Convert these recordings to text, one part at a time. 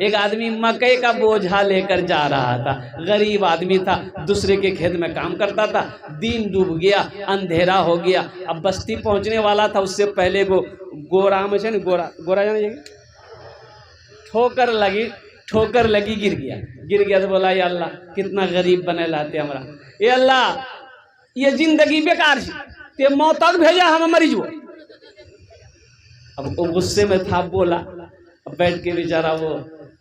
एक आदमी मकई का बोझा लेकर जा रहा था, गरीब आदमी था, दूसरे के खेत में काम करता था। दिन डूब गया, अंधेरा हो गया। अब बस्ती पहुंचने वाला था, उससे पहले वो गोरा में से गोरा जाने ठोकर लगी, गिर गया। तो बोला, या अल्लाह कितना गरीब बने लाते हमरा, ये अल्लाह ये जिंदगी बेकार ते मौत तक भेजा, हम मरीज। अब वो गुस्से में था, बोला। अब बैठ के बेचारा वो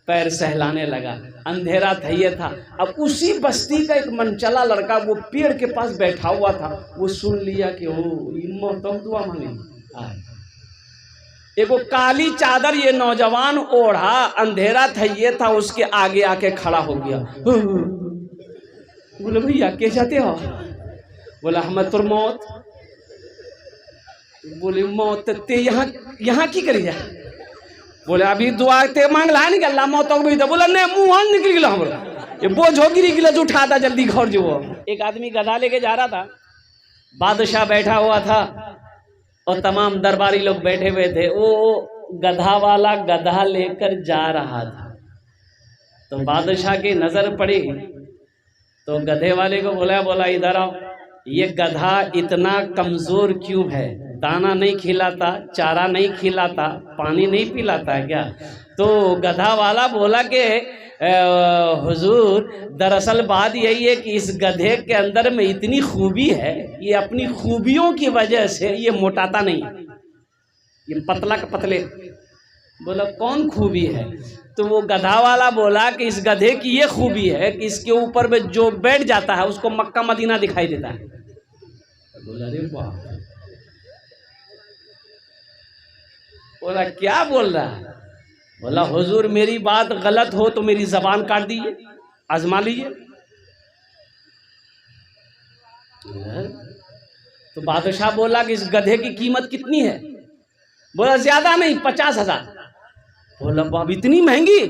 पैर सहलाने लगा। अंधेरा था, ये था। अब उसी बस्ती का एक मनचला लड़का वो पेड़ के पास बैठा हुआ था, वो सुन लिया कि ओ मौत दुआ मांगे। एगो काली चादर ये नौजवान ओढ़ा, अंधेरा था, ये था, उसके आगे आके खड़ा हो गया। बोले, भैया क्या चाहते हो? बोला, हमें तुर मौत। बोले, मौत ते यहाँ की करी जा? बोले, अभी दुआ ते मांग ला नहीं अल्लाह मौत भी था। बोला, नहीं मुँह निकल गया हमरा, ये बोझ हो गिरी गिला, उठा था जल्दी घर जो। एक आदमी गधा लेके जा रहा था, बादशाह बैठा हुआ था और तमाम दरबारी लोग बैठे हुए थे। वो गधा वाला गधा लेकर जा रहा था, तो बादशाह की नजर पड़ी तो गधे वाले को बोला, इधर आओ, ये गधा इतना कमजोर क्यों है? दाना नहीं खिलाता, चारा नहीं खिलाता, पानी नहीं पिलाता क्या? तो गधा वाला बोला कि हुजूर, दरअसल बात यही है कि इस गधे के अंदर में इतनी खूबी है, ये अपनी खूबियों की वजह से ये मोटाता नहीं, ये पतला का पतले। बोला, कौन खूबी है? तो वो गधा वाला बोला कि इस गधे की ये खूबी है कि इसके ऊपर में जो बैठ जाता है उसको मक्का मदीना दिखाई देता है। बोला, अरे वाह। बोला, क्या बोल रहा है? बोला, हुजूर मेरी बात गलत हो तो मेरी जबान काट दीजिए, आजमा लीजिए। तो बादशाह बोला कि इस गधे की कीमत कितनी है? बोला, ज्यादा नहीं, 50,000। बोला, बाब इतनी महंगी?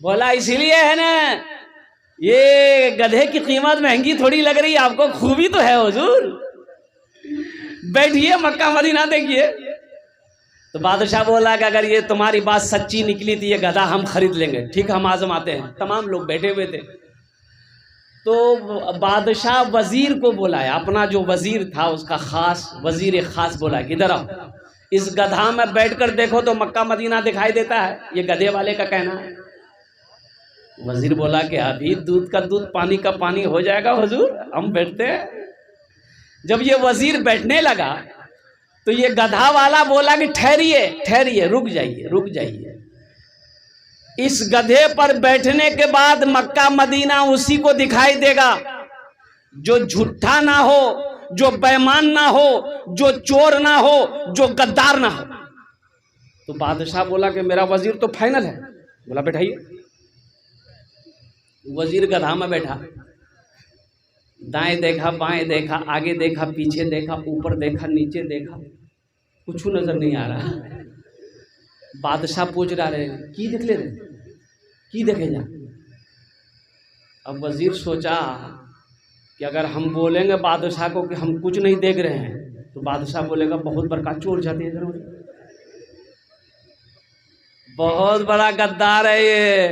बोला, इसलिए है ना, ये गधे की कीमत महंगी थोड़ी लग रही है आपको, खूबी तो है हुजूर, बैठिए मक्का मदीना देखिए। तो बादशाह बोला कि अगर ये तुम्हारी बात सच्ची निकली तो ये गधा हम खरीद लेंगे, ठीक, हम आजमाते हैं। तमाम लोग बैठे हुए थे। तो बादशाह वजीर को बुलाया, अपना जो वजीर था उसका खास वजीर खास बोला कि इधर आओ, इस गधा में बैठकर देखो तो मक्का मदीना दिखाई देता है, ये गधे वाले का कहना है। वजीर बोला कि अभी दूध का दूध पानी का पानी हो जाएगा हुजूर, हम बैठते हैं। जब ये वजीर बैठने लगा तो ये गधा वाला बोला कि ठहरिए, रुक जाइए। इस गधे पर बैठने के बाद मक्का मदीना उसी को दिखाई देगा जो झूठा ना हो, जो बेईमान ना हो, जो चोर ना हो, जो गद्दार ना हो। तो बादशाह बोला कि मेरा वजीर तो फाइनल है। बोला, बैठाइए। वजीर गधा में बैठा, दाएं देखा, बाएं देखा, आगे देखा, पीछे देखा, ऊपर देखा, नीचे देखा, कुछ नजर नहीं आ रहा। बादशाह पूछ रहा है, की देख ले रहे, की देखे जा? अब वजीर सोचा कि अगर हम बोलेंगे बादशाह को कि हम कुछ नहीं देख रहे हैं तो बादशाह बोलेगा बहुत बड़ा चोर जाते हैं, बहुत बड़ा गद्दार है ये।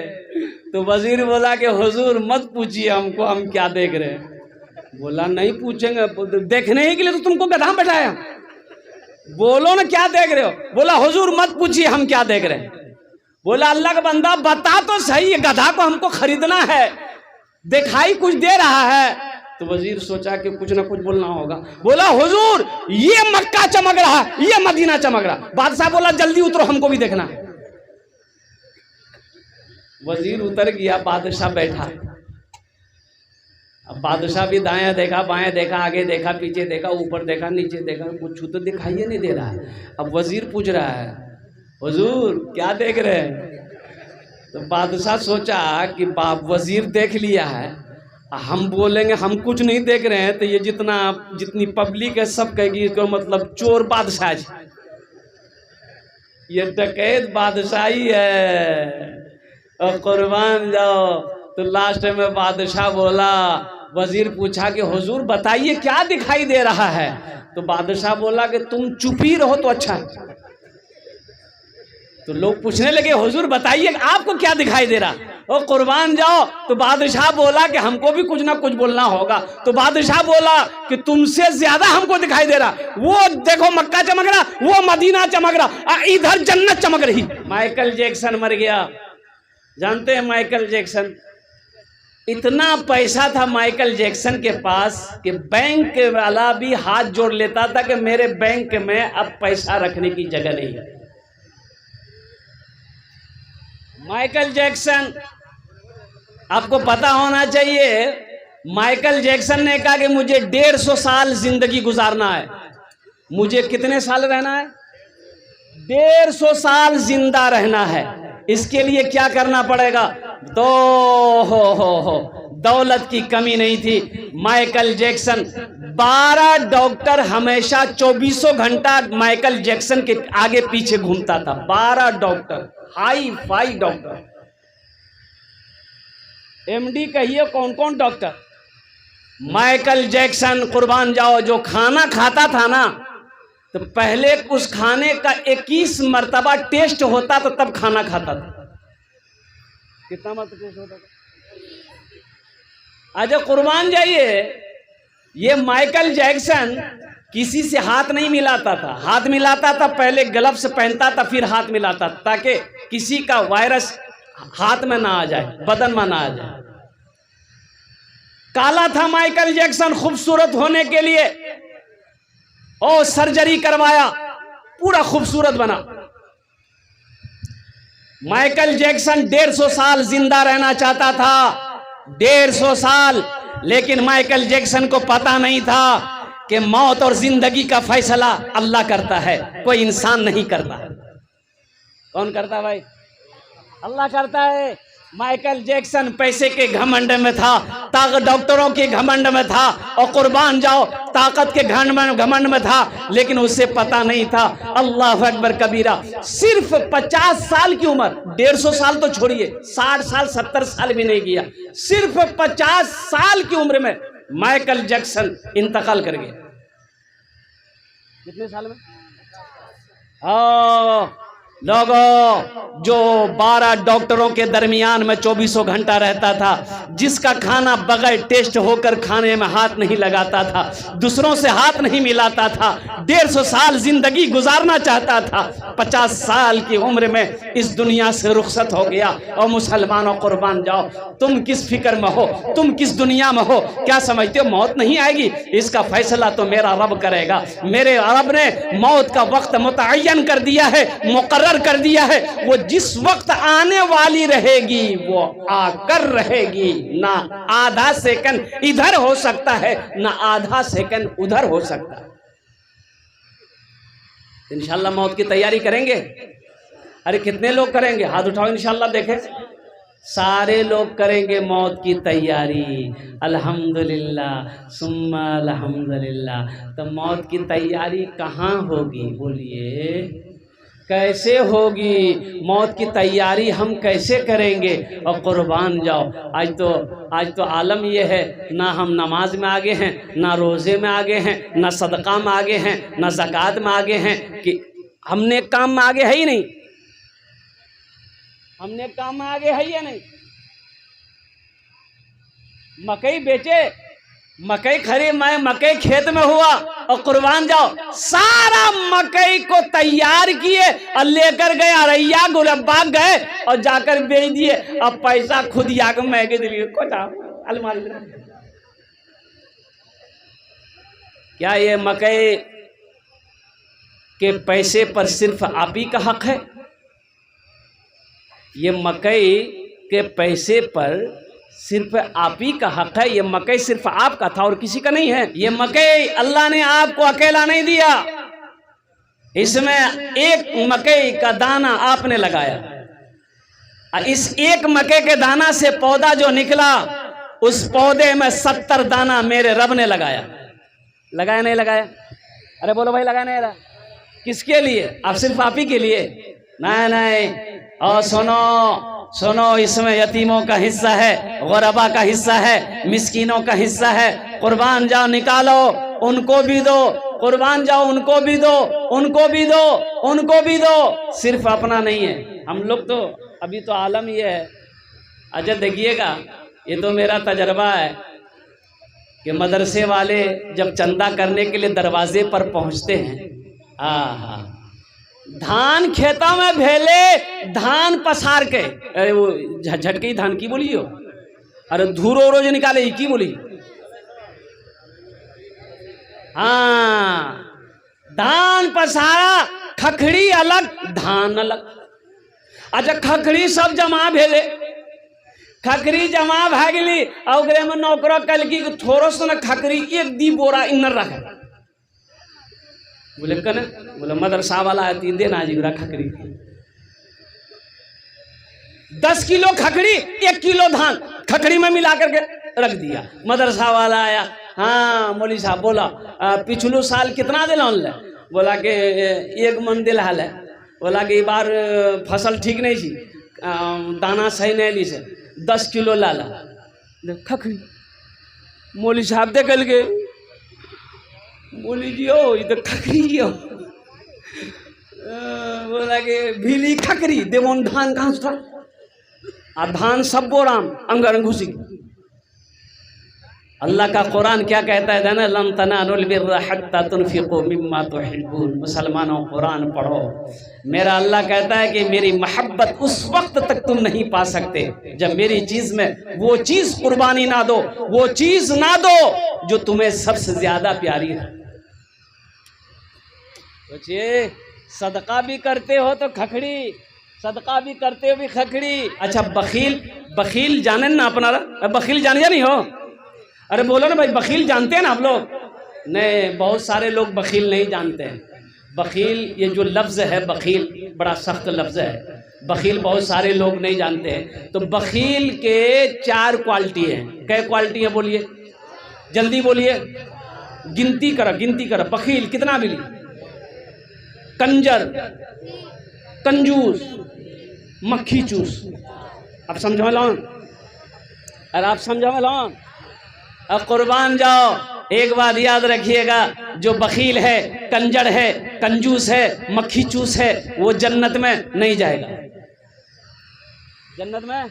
तो वजीर बोला कि हुजूर मत पूछिए हमको, हम क्या देख रहे हैं। बोला, नहीं पूछेंगे, देखने ही के लिए तो तुमको गधा बैठाया, बोलो ना क्या देख रहे हो। बोला, हुजूर मत पूछिए हम क्या देख रहे हैं। बोला, अल्लाह का बंदा बता तो सही, ये गधा को हमको खरीदना है, दिखाई कुछ दे रहा है। तो वजीर सोचा कि कुछ ना कुछ बोलना होगा। बोला, हुजूर ये मक्का चमक रहा, ये मदीना चमक रहा। बादशाह बोला, जल्दी उतरो, हमको भी देखना है। वजीर उतर गया, बादशाह बैठा। अब बादशाह भी दाएं देखा, बाएं देखा, आगे देखा, पीछे देखा, ऊपर देखा, नीचे देखा, कुछ तो दिखाई नहीं दे रहा है। अब वजीर पूछ रहा है, हुजूर क्या देख रहे हैं? तो बादशाह सोचा कि बाप वजीर देख लिया है, हम बोलेंगे हम कुछ नहीं देख रहे हैं तो ये जितनी पब्लिक है सब कहेगी इसको मतलब चोर बादशाह, ये डकैत बादशाही है और कुर्बान जाओ। तो लास्ट में बादशाह बोला, वजीर पूछा कि हुजूर बताइए क्या दिखाई दे रहा है? तो बादशाह बोला कि तुम चुप ही रहो तो अच्छा है। तो लोग पूछने लगे हुजूर बताइए आपको क्या दिखाई दे रहा? ओ कुर्बान जाओ। तो बादशाह बोला कि हमको भी कुछ ना कुछ बोलना होगा। तो बादशाह बोला कि तुमसे ज्यादा हमको दिखाई दे रहा, वो देखो मक्का चमक रहा, वो मदीना चमक रहा, इधर जन्नत चमक रही। माइकल जैक्सन मर गया। जानते हैं माइकल जैक्सन? इतना पैसा था माइकल जैक्सन के पास कि बैंक वाला भी हाथ जोड़ लेता था कि मेरे बैंक में अब पैसा रखने की जगह नहीं है। माइकल जैक्सन, आपको पता होना चाहिए, माइकल जैक्सन ने कहा कि मुझे 150 साल जिंदगी गुजारना है। मुझे कितने साल रहना है? 150 साल जिंदा रहना है। इसके लिए क्या करना पड़ेगा? तो हो दौलत की कमी नहीं थी। माइकल जैक्सन 12 डॉक्टर हमेशा 24 घंटा माइकल जैक्सन के आगे पीछे घूमता था। 12 doctor, hi fi doctor, MD कहिए कौन कौन डॉक्टर। माइकल जैक्सन कुर्बान जाओ जो खाना खाता था ना, तो पहले उस खाने का 21 मर्तबा टेस्ट होता तो तब खाना खाता था। कितना मर्तबा टेस्ट होता था? आज कुर्बान जाइए, ये माइकल जैक्सन किसी से हाथ नहीं मिलाता था। हाथ मिलाता था पहले ग्लव्स पहनता था, फिर हाथ मिलाता ताकि किसी का वायरस हाथ में ना आ जाए, बदन में ना आ जाए। काला था माइकल जैक्सन खूबसूरत होने के लिए, और सर्जरी करवाया, पूरा खूबसूरत बना। माइकल जैक्सन 150 साल जिंदा रहना चाहता था, 150 साल। लेकिन माइकल जैक्सन को पता नहीं था कि मौत और जिंदगी का फैसला अल्लाह करता है, कोई इंसान नहीं करता। कौन करता भाई? अल्लाह करता है। माइकल जैक्सन पैसे के घमंड में था, ताकत डॉक्टरों के घमंड में था, और कुर्बान जाओ ताकत के घमंड में था, लेकिन उसे पता नहीं था। अल्लाह अकबर कबीरा। सिर्फ 50 साल की उम्र, 150 साल तो छोड़िए, 60 साल 70 साल भी नहीं किया, सिर्फ 50 साल की उम्र में माइकल जैक्सन इंतकाल कर गए। कितने साल में? लोगों, जो 12 डॉक्टरों के दरमियान में 24 घंटा रहता था, जिसका खाना बगैर टेस्ट होकर खाने में हाथ नहीं लगाता था, दूसरों से हाथ नहीं मिलाता था, 150 साल जिंदगी गुजारना चाहता था, 50 साल की उम्र में इस दुनिया से रुखसत हो गया। और मुसलमानों कुर्बान जाओ, तुम किस फिक्र में हो, तुम किस दुनिया में हो? क्या समझते हो मौत नहीं आएगी? इसका फैसला तो मेरा रब करेगा। मेरे रब ने मौत का वक्त मुतय्यन कर दिया है, मुकर्रर कर दिया है। वो जिस वक्त आने वाली रहेगी वो आकर रहेगी। ना आधा सेकंड इधर हो सकता है, ना आधा सेकंड उधर हो सकता है। इंशाल्लाह मौत की तैयारी करेंगे। अरे कितने लोग करेंगे? हाथ उठाओ, इंशाल्लाह देखें। सारे लोग करेंगे मौत की तैयारी। अल्हम्दुलिल्लाह सुम्मा अल्हम्दुलिल्लाह। तो मौत की तैयारी कहाँ होगी? बोलिए कैसे होगी? मौत की तैयारी हम कैसे करेंगे? और कुर्बान जाओ, आज तो आलम ये है, ना हम नमाज में आगे हैं, ना रोज़े में आगे हैं, ना सदका में आगे हैं, ना ज़कात में आगे हैं, कि हमने काम में आगे है ही नहीं। हमने काम में आगे है या नहीं? मकई बेचे, मकई खरी, मैं मकई खेत में हुआ, और कुर्बान जाओ सारा मकई को तैयार किए और लेकर गए अरैया गुलबाग गए और जाकर बेच दिए। अब पैसा खुद आग महंगे दिए को अलमारी में। क्या ये मकई के पैसे पर सिर्फ आप ही का हक है? ये मकई के पैसे पर सिर्फ आप ही का हक है। ये मकई सिर्फ आपका था और किसी का नहीं है। ये मकई अल्लाह ने आपको अकेला नहीं दिया, इसमें एक मकई का दाना आपने लगाया। इस एक मकई के दाना से पौधा जो निकला, उस पौधे में 70 दाना मेरे रब ने लगाया। लगाया नहीं लगाया? अरे बोलो भाई, लगाया नहीं? किसके लिए? आप सिर्फ आप ही के लिए? नहीं। और सुनो, इसमें यतीमों का हिस्सा है, गुरबा का हिस्सा है, मिस्कीनों का हिस्सा है। कुर्बान जाओ, निकालो उनको भी दो, कुर्बान जाओ उनको भी दो, उनको भी दो, उनको भी दो, सिर्फ अपना नहीं है। हम लोग तो अभी तो आलम ये है। अच्छा देखिएगा, ये तो मेरा तजर्बा है कि मदरसे वाले जब चंदा करने के लिए दरवाजे पर पहुंचते हैं, हाँ, धान खेतों में भेले, धान पसार के, अरे वो झटके धान की बोली हो, अरे धूरो रोज निकाले की बोली, हाँ, धान पसारा, खखड़ी अलग, धान अलग। अच्छा खखड़ी सब जमा भेले, खखड़ी जमा भागली, और में नौकरा कल की थोड़ा सा न खखड़ी एक दी बोरा इन्नर रखे। बोले कन, बोले मदरसा वाला आती देना जी खखड़ी, 10 किलो खखड़ी 1 किलो धान खखड़ी में मिला करके रख दिया। मदरसा वाला आया, हाँ मौली साहब बोला पिछलो साल कितना दिल ले? बोला कि 1 मन दिल हाल है। बोला कि बार फसल ठीक नहीं थी, दाना सही नहीं ली से 10 किलो लाला खखड़ी। मौली साहब देख गए, बोली जी ओ ये तो खखड़ी हो। बोला कि भीली खखड़ी देवन धान कहाँ से था, आ धान सब बोराम अंगर घुसी। अल्लाह का कुरान क्या कहता है ना, लन तनालुल बिर्रा हत्ता तुनफिकू मिम्मा तुहिब्बून। मुसलमानों कुरान पढ़ो। मेरा अल्लाह कहता है कि मेरी मोहब्बत उस वक्त तक तुम नहीं पा सकते जब मेरी चीज में वो चीज कुर्बानी ना दो, वो चीज ना दो जो तुम्हें सबसे ज्यादा प्यारी है। सोचिए, सदका भी करते हो तो खखड़ी, सदका भी करते हो भी खखड़ी। अच्छा बखील, बखील जाने ना अपना, बखील जाने या नहीं हो? अरे बोलो ना भाई, बखील जानते हैं ना आप लोग? नहीं, बहुत सारे लोग बखील नहीं जानते हैं। बखील ये जो लफ्ज़ है, बखील बड़ा सख्त लफ्ज़ है। बखील बहुत सारे लोग नहीं जानते हैं। तो बखील के 4 क्वालिटी हैं। कै क्वालिटी है बोलिए, जल्दी बोलिए, गिनती करो, गिनती करो। बखील कितना मिली? कंजर, कंजूस, मक्खी चूस। अब समझो लौन, अरे आप समझो लौन। अब कुर्बान जाओ, एक बात याद रखिएगा, जो बखील है, कंजर है, कंजूस है, मक्खी चूस है, वो जन्नत में नहीं जाएगा। जन्नत में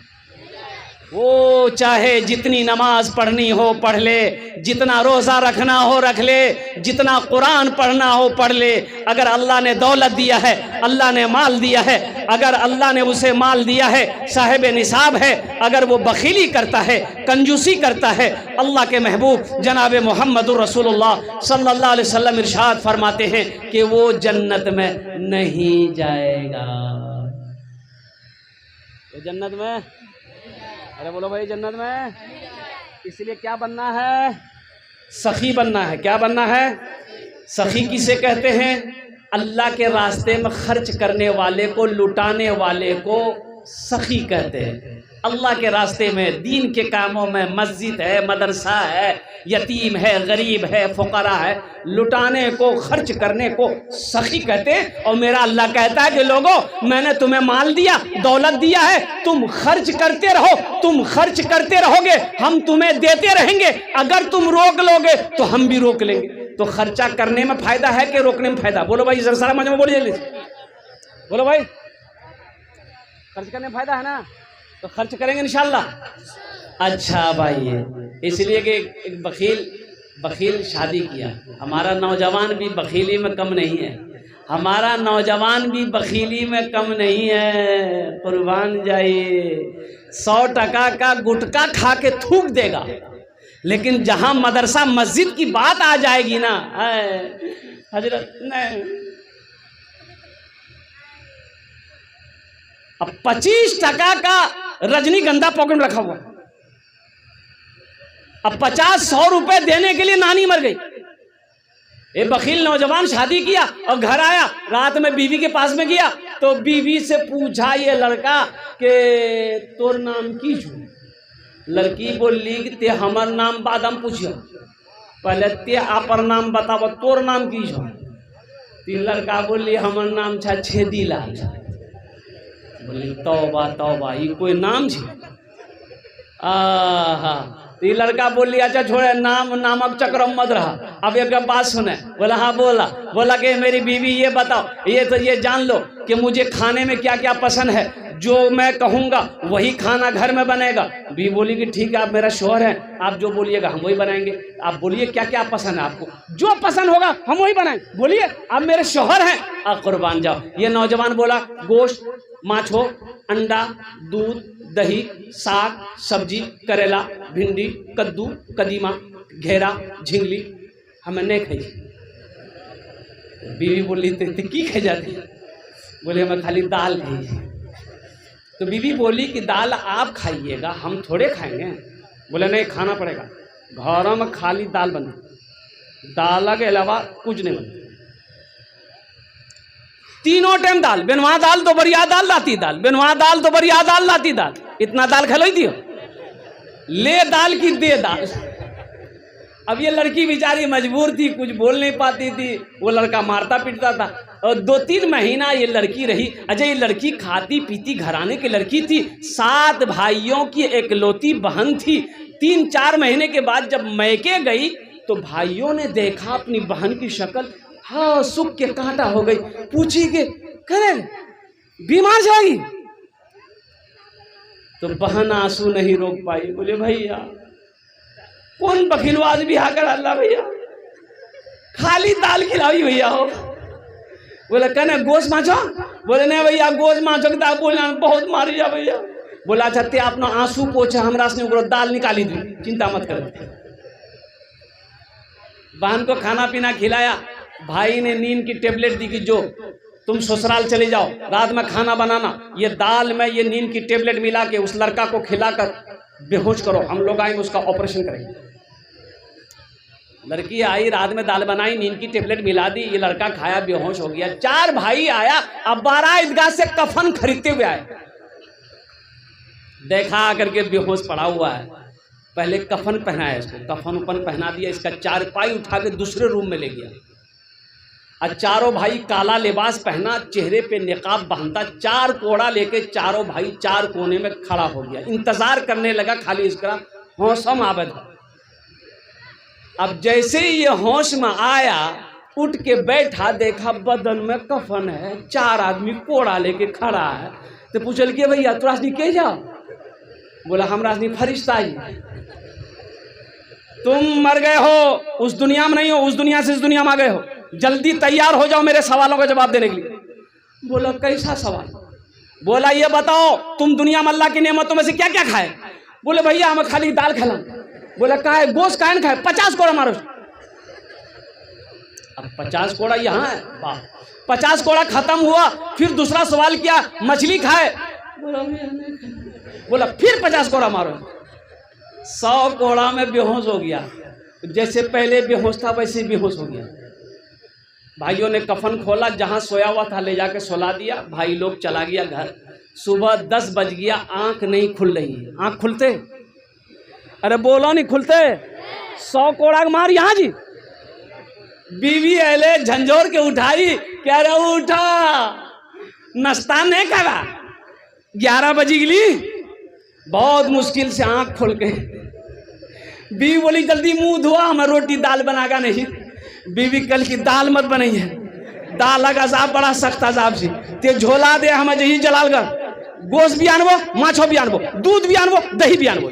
वो चाहे जितनी नमाज पढ़नी हो पढ़ ले, जितना रोज़ा रखना हो रख ले, जितना कुरान पढ़ना हो पढ़ ले। अगर अल्लाह ने दौलत दिया है, अल्लाह ने माल दिया है, अगर अल्लाह ने उसे माल दिया है, साहिब निसाब है, अगर वो बखीली करता है, कंजूसी करता है, अल्लाह के महबूब जनाब मुहम्मदुर रसूलुल्लाह सल्लल्लाहु अलैहि वसल्लम इरशाद फरमाते हैं कि वो जन्नत में नहीं जाएगा। वो जन्नत में, अरे बोलो भाई जन्नत में। इसलिए क्या बनना है? सखी बनना है। क्या बनना है? सखी किसे कहते हैं? अल्लाह के रास्ते में खर्च करने वाले को, लुटाने वाले को सखी कहते हैं। अल्लाह के रास्ते में, दीन के कामों में, मस्जिद है, मदरसा है, यतीम है, गरीब है, फुकरा है, लुटाने को, खर्च करने को सखी कहते हैं। और मेरा अल्लाह कहता है कि लोगों, मैंने तुम्हें माल दिया, दौलत दिया है, तुम खर्च करते रहो, तुम खर्च करते रहोगे, हम तुम्हें देते रहेंगे। अगर तुम रोक लोगे तो हम भी रोक लेंगे। तो खर्चा करने में फायदा है कि रोकने में फायदा? बोलो भाई, जरा मजे में बोलिए, बोलो भाई। खर्च करने में फायदा है ना, तो खर्च करेंगे इंशाल्लाह। अच्छा भाई, इसलिए कि एक बखील शादी किया। हमारा नौजवान भी बखीली में कम नहीं है, हमारा नौजवान भी बखीली में कम नहीं है। कुर्बान जाइए, 100 टका का गुटखा खा के थूक देगा, लेकिन जहां मदरसा मस्जिद की बात आ जाएगी ना, हजरत नहीं, अब 25 टका का रजनीगंधा पॉकेट में रखा हुआ, अब 50-100 रुपए देने के लिए नानी मर गई। एक बखील नौजवान शादी किया और घर आया, रात में बीवी के पास में गया तो बीवी से पूछा ये लड़का के तोर नाम की छू? लड़की बोली कि ते हमर नाम बाद हम पूछियो, पहले ते आपर नाम बताओ, तोर नाम की छो? तीन लड़का बोली हमर नाम छा छेदीलाल। बोली तौबा तौबा, ये कोई नाम छे? आहा, तो ये लड़का बोल लिया अच्छा छोड़े, नाम नामक चक्रम मत रहा। अब एक बात सुने, बोला हाँ बोला कि मेरी बीवी ये बताओ, ये जान लो कि मुझे खाने में क्या क्या पसंद है, जो मैं कहूँगा वही खाना घर में बनेगा। बीवी बोली कि ठीक है, आप मेरा शौहर हैं, आप जो बोलिएगा हम वही बनाएंगे। आप बोलिए क्या क्या पसंद है आपको, जो पसंद होगा हम वही बनाएंगे, बोलिए आप मेरे शौहर हैं, आप कुर्बान जाओ। ये नौजवान बोला गोश्त, माछ हो, अंडा, दूध, दही, साग, सब्जी, करेला, भिंडी, कद्दू, कदीमा, घेरा, झिंगली हमें नहीं खाई। बीवी बोली तो की खाई जाती, बोले हमें खाली दाल खाई। तो बीवी बोली कि दाल आप खाइएगा, हम थोड़े खाएंगे। बोले नहीं, खाना पड़ेगा, घरों में खाली दाल बनती, दाल के अलावा कुछ नहीं बनता। तीनों टाइम दाल, बिनवा दाल तो बढ़िया दाल लाती दाल, बिनवा दाल तो बढ़िया दाल लाती दाल। इतना दाल खिलाई दियो, ले दाल की दे दाल। अब ये लड़की बेचारी मजबूर थी, कुछ बोल नहीं पाती थी, वो लड़का मारता पीटता था। और 2-3 महीना ये लड़की रही। अच्छा, ये लड़की खाती पीती घराने की लड़की थी, 7 भाइयों की एकलौती बहन थी। 3-4 महीने के बाद जब मैके गई तो भाइयों ने देखा अपनी बहन की शक्ल, हाँ सुख के कांटा हो गई। पूछी कि करे बीमार जाएगी, तो बहन आंसू नहीं रोक पाई। बोले भैया कौन बखिलवाज भी आकर अल्लाह भैया खाली दाल खिलाई भैया हो। बोले कहने गोश्त माछो, बोले नहीं भैया गोश्त माछो की दाल बोलना बहुत मारी जा भैया। बोला अच्छा ते अपना आंसू पोछा, हमरा से दाल निकाली दी, चिंता मत कर। बहन को खाना पीना खिलाया, भाई ने नींद की टेबलेट दी कि जो तुम ससुराल चले जाओ, रात में खाना बनाना, ये दाल में ये नींद की टेबलेट मिला के उस लड़का को खिलाकर बेहोश करो, हम लोग आएंगे उसका ऑपरेशन करेंगे। लड़की आई, रात में दाल बनाई, नींद की टेबलेट मिला दी, ये लड़का खाया, बेहोश हो गया। 4 भाई आया, अब 12 ईदगाह से कफन खरीदते हुए आए, देखा करके बेहोश पड़ा हुआ है। पहले कफन पहनाया इसको, कफन उपन पहना दिया, इसका 4 पाई उठा के दूसरे रूम में ले गया। और 4 भाई काला लिबास पहना, चेहरे पे निकाब बांधा, 4 कोड़ा लेके 4 भाई 4 कोने में खड़ा हो गया, इंतजार करने लगा खाली इसका होश में आवे। अब जैसे ही ये होश में आया, उठ के बैठा, देखा बदन में कफन है, 4 आदमी कोड़ा लेके खड़ा है। तो पूछल के भैया तोरा राजनी के जा? बोला हम राजनी फरिश्ता ही। तुम मर गए हो, उस दुनिया में नहीं हो, उस दुनिया से इस दुनिया में आ गए हो, जल्दी तैयार हो जाओ मेरे सवालों का जवाब देने के लिए। बोला कैसा सवाल? बोला ये बताओ तुम दुनिया में अल्लाह की नेमतों में से क्या क्या खाए? बोले भैया हमें खाली दाल खिला। बोला का है गोश्त काहे खाए? 50 कोड़ा मारो। अब 50 कोड़ा यहाँ है, 50 कोड़ा खत्म हुआ, फिर दूसरा सवाल किया मछली खाए? बोला फिर 50 कोड़ा मारो। 100 कोड़ा में बेहोश हो गया, जैसे पहले बेहोश था वैसे बेहोश हो गया। भाइयों ने कफन खोला, जहां सोया हुआ था ले जाके सुला दिया, भाई लोग चला गया घर। सुबह 10 बज गया, आंख नहीं खुल रही है। आंख खुलते? अरे बोलो नहीं खुलते। 100 कोड़ा मार यहाँ जी। बीवी अले झंझोर के उठाई, कह रहे उठा, नाश्ता नहीं करा, 11 बजी गली। बहुत मुश्किल से आंख खोल के बीवी बोली जल्दी मुंह धोआ, हमें रोटी दाल बनागा नहीं। बीवी कल की दाल मत बनाइए, दाल का साहब बड़ा सख्त साहब सी, ते झोला दे हमें जही जलालगढ़, गोश्त भी आनबो, माछो भी आनबो, दूध भी आनबो, दही भी आनबो।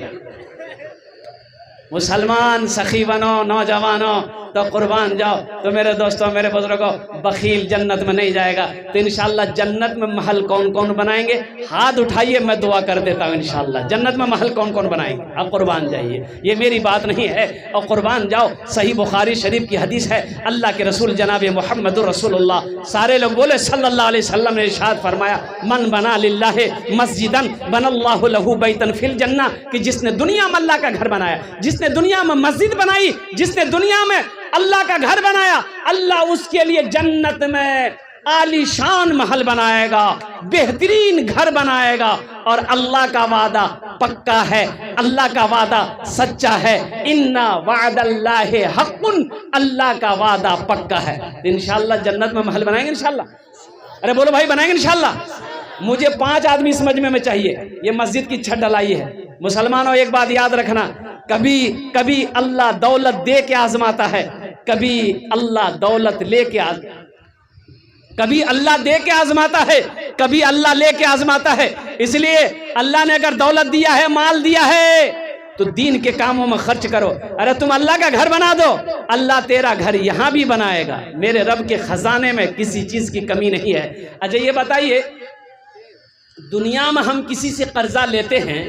मुसलमान सखी बनो, नौजवानों तो कुर्बान जाओ। तो मेरे दोस्तों, मेरे बुजुर्गों, बखील जन्नत में नहीं जाएगा। तो इंशाल्लाह जन्नत में महल कौन कौन बनाएंगे? हाथ उठाइए, मैं दुआ कर देता हूँ। इंशाल्लाह जन्नत में महल कौन कौन बनाएंगे? आप कुर्बान जाइए, ये मेरी बात नहीं है, और कुर्बान जाओ। सही बुखारी शरीफ की हदीस है, अल्लाह के रसूल जनाब मुहम्मदुर रसूलुल्लाह, सारे लोग बोले सल्लल्लाहु अलैहि वसल्लम ने इरशाद फरमाया, मन बना लिल्लाहि मस्जिदन बनल्लाहु लहू बैतन फिल जन्ना, कि जिसने दुनिया में अल्लाह का घर बनाया, जिसने दुनिया में मस्जिद बनाई, जिसने दुनिया में अल्लाह का घर बनाया, अल्लाह उसके लिए जन्नत में आलीशान महल बनाएगा, बेहतरीन घर बनाएगा। और अल्लाह का वादा पक्का है, अल्लाह का वादा सच्चा है। इन्ना वादल्लाहि हक़्क़ुन, अल्लाह का वादा पक्का है। इंशाअल्लाह जन्नत में महल बनाएंगे इंशाअल्लाह। अरे बोलो भाई बनाएंगे इंशाअल्लाह। मुझे 5 आदमी इस मजमे में चाहिए। ये मस्जिद की छत ढलाई है। मुसलमानों एक बात याद रखना, कभी कभी अल्लाह दौलत दे के आजमाता है, कभी अल्लाह दौलत लेके कभी अल्लाह दे के आजमाता है, कभी अल्लाह लेके आजमाता है। इसलिए अल्लाह ने अगर दौलत दिया है, माल दिया है, तो दीन के कामों में खर्च करो। अरे तुम अल्लाह का घर बना दो, अल्लाह तेरा घर यहां भी बनाएगा। मेरे रब के खजाने में किसी चीज की कमी नहीं है। अच्छा ये बताइए, दुनिया में हम किसी से कर्जा लेते हैं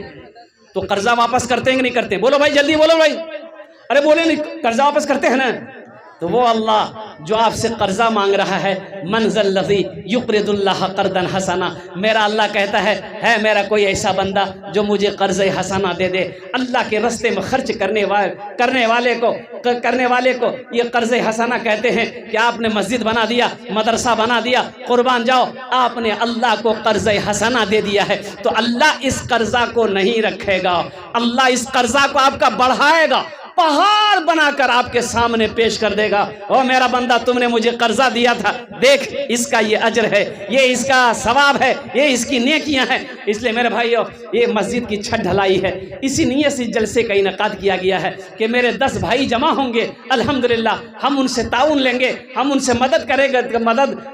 तो कर्जा वापस करते हैं कि नहीं करते? बोलो भाई, जल्दी बोलो भाई। अरे बोले नहीं, कर्जा वापस करते हैं ना? तो वो अल्लाह जो आपसे कर्जा मांग रहा है, मंज़ल लज़ी युक़रिदुल्लाह क़र्दन हसना, मेरा अल्लाह कहता है मेरा कोई ऐसा बंदा जो मुझे कर्ज़ हसना दे दे। अल्लाह के रास्ते में खर्च करने वाले को ये कर्ज़ हसना कहते हैं कि आपने मस्जिद बना दिया, मदरसा बना दिया, कुर्बान जाओ, आपने अल्लाह को कर्ज़ हसना दे दिया है, तो अल्लाह इस कर्जा को नहीं रखेगा, अल्लाह इस कर्जा को आपका बढ़ाएगा, पहाड़ बनाकर आपके सामने पेश कर देगा। ओ मेरा बंदा, तुमने मुझे कर्जा दिया था, देख इसका ये अजर है, ये इसका सवाब है, ये इसकी नेकियां हैं। इसलिए मेरे भाइयों, ये मस्जिद की छत ढलाई है, इसी नीयत से जलसे का इनेकाद किया गया है कि मेरे 10 भाई जमा होंगे, अल्हम्दुलिल्लाह हम उनसे ताउन लेंगे, हम उनसे मदद करेंगे,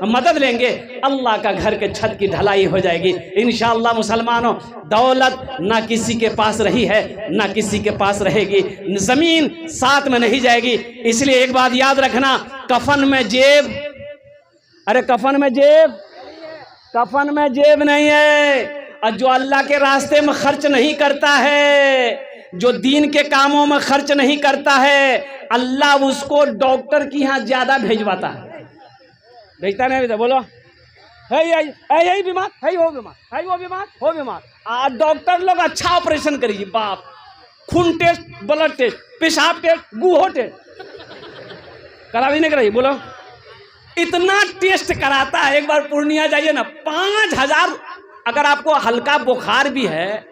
मदद लेंगे, अल्लाह का घर के छत की ढलाई हो जाएगी इंशाअल्लाह। मुसलमानों, दौलत ना किसी के पास रही है, ना किसी के पास रहेगी, जमीन साथ में नहीं जाएगी। इसलिए एक बात याद रखना, कफन में जेब, अरे कफन में जेब नहीं है। और जो अल्लाह के रास्ते में खर्च नहीं करता है, जो दीन के कामों में खर्च नहीं करता है, अल्लाह उसको डॉक्टर की यहाँ ज्यादा भेजवाता है। भेजता नहीं? बोलो, है बीमार, है वो बीमार, हो बीमार, डॉक्टर लोग अच्छा ऑपरेशन करिए, बाप, खून टेस्ट, ब्लड टेस्ट, पेशाब टेस्ट, गुहो टेस्ट करा भी नहीं कराइए। बोलो, इतना टेस्ट कराता है। एक बार पूर्णिया जाइए ना, 5000, अगर आपको हल्का बुखार भी है,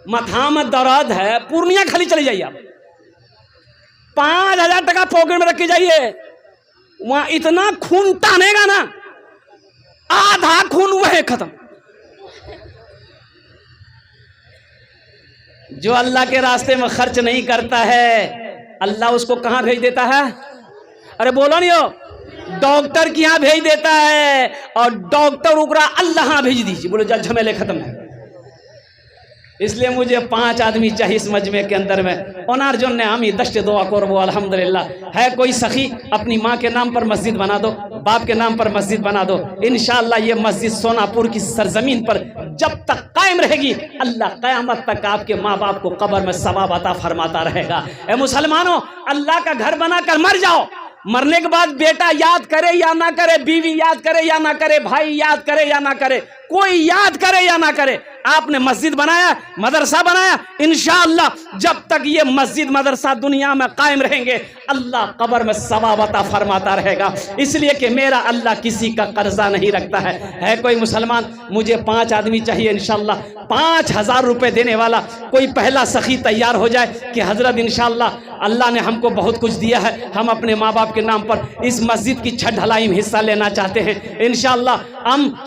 माथा में दर्द है, पूर्णिया खाली चले जाइए आप, 5000 टका पॉकेट में रख के जाइए, वहां इतना खून तानेगा ना, आधा खून वह खत्म। जो अल्लाह के रास्ते में खर्च नहीं करता है, अल्लाह उसको कहां भेज देता है? अरे बोलो नहीं हो, डॉक्टर के यहाँ भेज देता है, और डॉक्टर उकरा अल्लाह भेज दीजिए, बोलो जब झमेले खत्म है। इसलिए मुझे 5 आदमी चाहिए इस मजमे के अंदर में, ओनार जो ने हम दश्त दुआ करबो अल्हम्दुलिल्लाह। है कोई सखी, अपनी माँ के नाम पर मस्जिद बना दो, बाप के नाम पर मस्जिद बना दो, इंशाअल्लाह ये मस्जिद सोनापुर की सरजमीन पर जब तक कायम रहेगी, अल्लाह क़यामत तक आपके माँ बाप को कब्र में सवाब अता फरमाता रहेगा। ए मुसलमानों, अल्लाह का घर बनाकर मर जाओ, मरने के बाद बेटा याद करे या ना करे, बीवी याद करे या ना करे, भाई याद करे या ना करे, कोई याद करे या ना करे, आपने मस्जिद बनाया, मदरसा बनाया, इंशाअल्लाह जब तक ये मस्जिद मदरसा दुनिया में कायम रहेंगे, अल्लाह कब्र में सवाब अता फरमाता रहेगा। इसलिए कि मेरा अल्लाह किसी का कर्जा नहीं रखता है। है कोई मुसलमान, मुझे 5 आदमी चाहिए इंशाअल्लाह, 5000 रुपए देने वाला कोई पहला सखी तैयार हो जाए कि हजरत इंशाअल्लाह अल्लाह ने हमको बहुत कुछ दिया है, हम अपने माँ बाप के नाम पर इस मस्जिद की छत ढलाई में हिस्सा लेना चाहते हैं, इंशाअल्लाह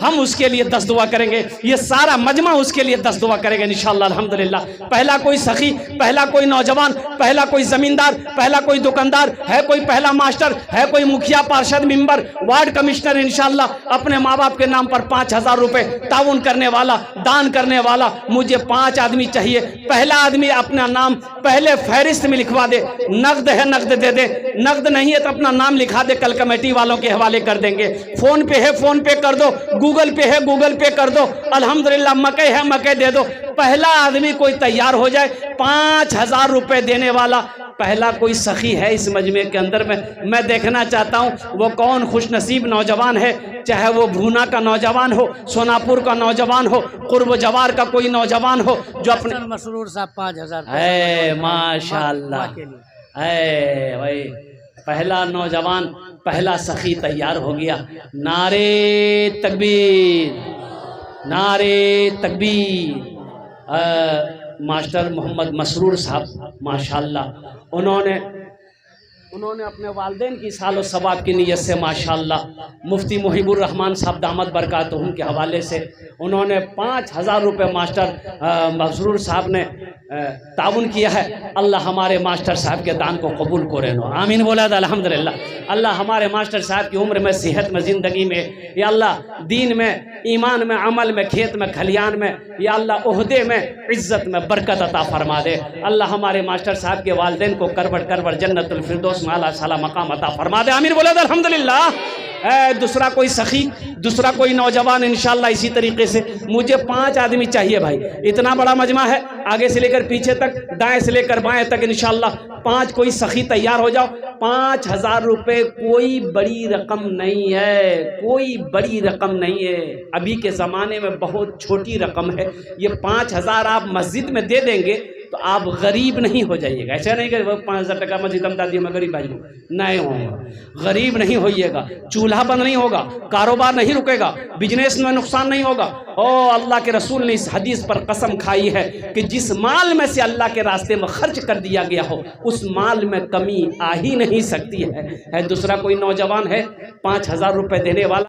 हम उसके लिए 10 दुआ करेंगे, ये सारा मजमा उसके लिए 10 दुआ करेंगे इंशाअल्लाह अल्हम्दुलिल्लाह। पहला कोई सखी, पहला कोई नौजवान, पहला कोई जमींदार, पहला कोई दुकानदार, है कोई पहला मास्टर, है कोई मुखिया, पार्षद, मेंबर, वार्ड कमिश्नर, इंशाअल्लाह अपने माँ बाप के नाम पर 5000 रुपए ताउन करने वाला, दान करने वाला, मुझे 5 आदमी चाहिए। पहला आदमी अपना नाम पहले फहरिस्त में लिखवा दे, नकद है नकद दे दे, नकद नहीं है तो अपना नाम लिखा दे, कल कमेटी वालों के हवाले कर देंगे। फोन पे है फोन पे कर दो, गूगल पे है गूगल पे कर दो, अल्हम्दुलिल्लाह मकई है मकई दे दो। पहला आदमी कोई तैयार हो जाए 5000 रुपए देने वाला, पहला कोई सखी है इस मजमे के अंदर में, मैं देखना चाहता हूँ वो कौन खुशनसीब नौजवान है, चाहे वो भूना का नौजवान हो, सोनापुर का नौजवान हो, कुर्ब जवार का कोई नौजवान हो जो अपने मसरूर साहब 5000 है, माशाल्लाह है भाई, पहला नौजवान, पहला सखी तैयार हो गया। नारे तकबीर, नारे तकबीर। मास्टर मोहम्मद मसरूर साहब माशाल्लाह, उन्होंने उन्होंने अपने वालिदैन की सालो सवाब की नीयत से माशाअल्लाह मुफ्ती मुहिबुर रहमान साहब दामद बरकातुहुम के हवाले से उन्होंने 5,000 रुपये मास्टर मसरूर साहब ने ताउन किया है। अल्लाह हमारे मास्टर साहब के दान को कबूल करे नो, आमीन बोला था अल्हम्दुलिल्लाह। अल्लाह हमारे मास्टर साहब की उम्र में, सेहत में, ज़िंदगी में, या अल्लाह दीन में, ईमान में, अमल में, खेत में, खलियान में, या अल्लाह ओहदे में, इज़्ज़त में बरकत अता फरमा दे। अल्लाह हमारे मास्टर साहब के वालिदैन को करबट करबट जन्नतुल फिरदौस में आला साला मकाम अता फरमा दे, आमीन बोला था अल्हम्दुलिल्लाह। दूसरा कोई सखी, दूसरा कोई नौजवान इंशाल्लाह इसी तरीके से। मुझे 5 आदमी चाहिए भाई, इतना बड़ा मजमा है, आगे से लेकर पीछे तक, दाएं से लेकर बाएं तक इंशाल्लाह 5 कोई सखी तैयार हो जाओ। 5,000 रुपये कोई बड़ी रकम नहीं है, कोई बड़ी रकम नहीं है, अभी के ज़माने में बहुत छोटी रकम है। ये 5,000 आप मस्जिद में दे देंगे तो आप गरीब नहीं हो जाइएगा। ऐसा नहीं कि 5,000 टका मस्जिद हम दादी में गरीब भाई नहीं होगा, गरीब नहीं होइएगा, चूल्हा बंद नहीं होगा, कारोबार नहीं रुकेगा, बिजनेस में नुकसान नहीं होगा। ओ अल्लाह के रसूल ने इस हदीस पर कसम खाई है कि जिस माल में से अल्लाह के रास्ते में खर्च कर दिया गया हो उस माल में कमी आ ही नहीं सकती है। दूसरा कोई नौजवान है 5,000 रुपये देने वाला।